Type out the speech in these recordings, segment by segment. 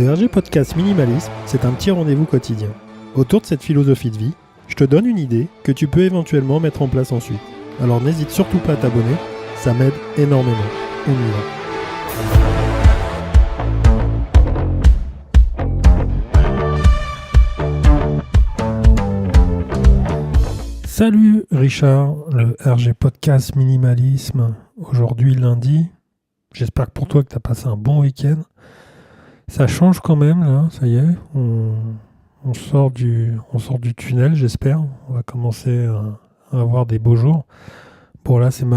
Le RG Podcast Minimalisme, c'est un petit rendez-vous quotidien. Autour de cette philosophie de vie, je te donne une idée que tu peux éventuellement mettre en place ensuite. Alors n'hésite surtout pas à t'abonner, ça m'aide énormément. On y va. Salut Richard, le RG Podcast Minimalisme. Aujourd'hui lundi, j'espère que pour toi que tu as passé un bon week-end. Ça change quand même, là, ça y est, on sort du tunnel, j'espère. On va commencer à avoir des beaux jours. Bon, là, ça a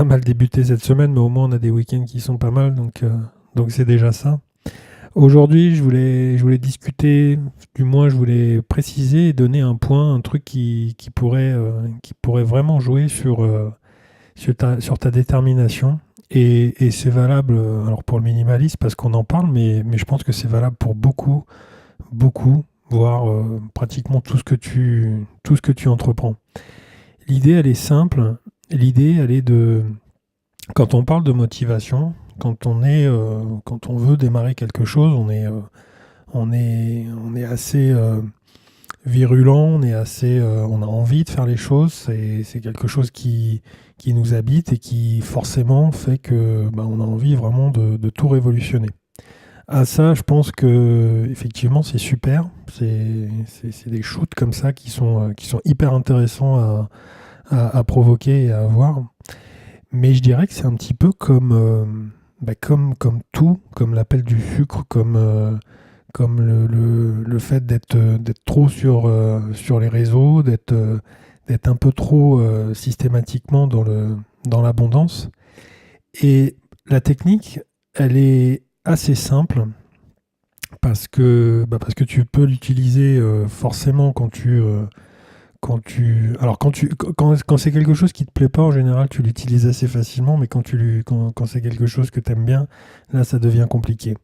mal débuté cette semaine, mais au moins on a des week-ends qui sont pas mal, donc c'est déjà ça. Aujourd'hui, je voulais discuter, du moins je voulais préciser et donner un point, un truc qui pourrait vraiment jouer sur ta détermination. Et c'est valable alors pour le minimalisme parce qu'on en parle, mais je pense que c'est valable pour beaucoup, voire pratiquement tout ce que tu entreprends. L'idée, elle est simple. L'idée, elle est quand on parle de motivation, quand on veut démarrer quelque chose, on est assez virulent, on a envie de faire les choses. C'est quelque chose qui nous habite et qui forcément fait que on a envie vraiment de tout révolutionner. À ça, je pense que effectivement c'est super. C'est des shoots comme ça qui sont hyper intéressants à provoquer et à avoir. Mais je dirais que c'est un petit peu comme tout, comme l'appel du sucre, comme le fait d'être trop sur les réseaux, d'être un peu trop systématiquement dans l'abondance. Et la technique, elle est assez simple parce que tu peux l'utiliser forcément quand c'est quelque chose qui te plaît pas, en général, tu l'utilises assez facilement, mais quand c'est quelque chose que tu aimes bien, là, ça devient compliqué.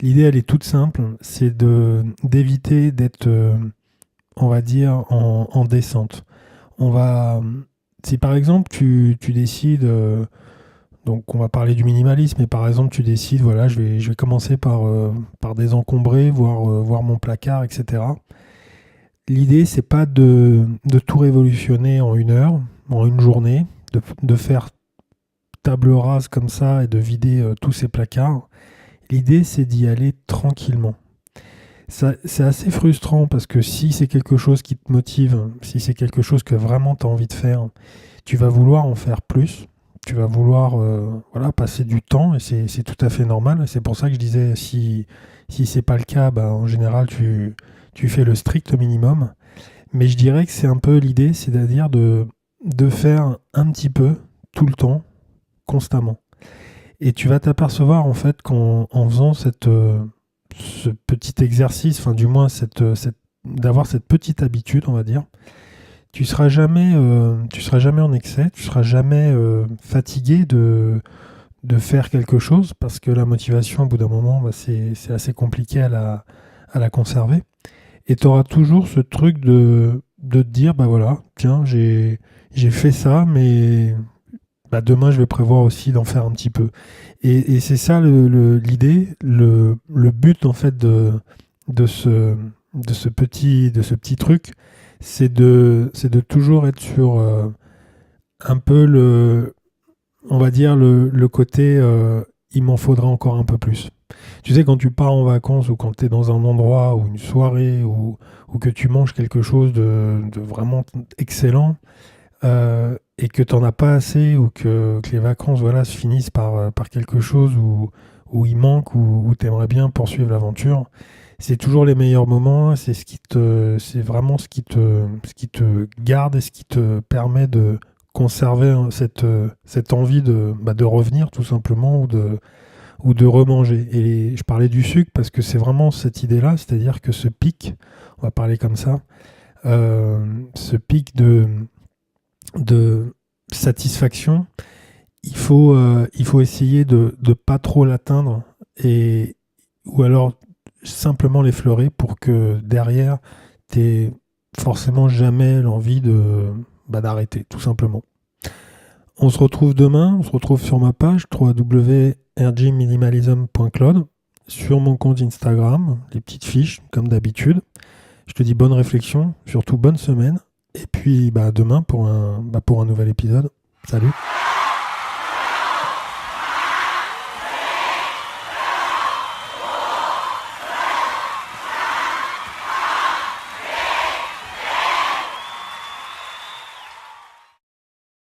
L'idée, elle est toute simple, c'est d'éviter d'être, on va dire, en descente. Si par exemple, tu décides, donc on va parler du minimalisme, mais par exemple, tu décides, voilà, je vais commencer par désencombrer, voir mon placard, etc. L'idée, c'est pas de tout révolutionner en une heure, en une journée, de faire table rase comme ça et de vider tous ces placards. L'idée, c'est d'y aller tranquillement. C'est assez frustrant parce que si c'est quelque chose qui te motive, si c'est quelque chose que vraiment tu as envie de faire, tu vas vouloir en faire plus. Tu vas vouloir passer du temps et c'est tout à fait normal. C'est pour ça que je disais, si c'est pas le cas, en général, tu fais le strict minimum. Mais je dirais que c'est un peu l'idée, c'est-à-dire de faire un petit peu, tout le temps, constamment. Et tu vas t'apercevoir en fait qu'en faisant ce petit exercice, enfin du moins d'avoir cette petite habitude, on va dire, tu seras jamais en excès, tu seras jamais fatigué de faire quelque chose parce que la motivation, au bout d'un moment, c'est assez compliqué à la conserver. Et tu auras toujours ce truc de te dire, voilà, tiens, j'ai fait ça, mais demain, je vais prévoir aussi d'en faire un petit peu. Et c'est ça l'idée, le but, en fait, de ce petit truc, c'est de toujours être sur un peu on va dire, le côté il m'en faudra encore un peu plus. Tu sais, quand tu pars en vacances ou quand tu es dans un endroit ou une soirée ou que tu manges quelque chose de vraiment excellent, et que tu n'en as pas assez ou que les vacances se finissent par quelque chose où il manque ou tu aimerais bien poursuivre l'aventure, c'est toujours les meilleurs moments, c'est vraiment ce qui te garde et ce qui te permet de conserver cette envie de revenir tout simplement ou de remanger. Et je parlais du sucre parce que c'est vraiment cette idée-là, c'est-à-dire que ce pic, on va parler comme ça, ce pic de satisfaction, il faut essayer de pas trop l'atteindre ou alors simplement l'effleurer pour que derrière t'aies forcément jamais l'envie d'arrêter, tout simplement. On se retrouve demain, on se retrouve sur ma page www.rgminimalism.cloud sur mon compte Instagram, les petites fiches, comme d'habitude. Je te dis bonne réflexion, surtout bonne semaine. Et puis demain pour un nouvel épisode. Salut!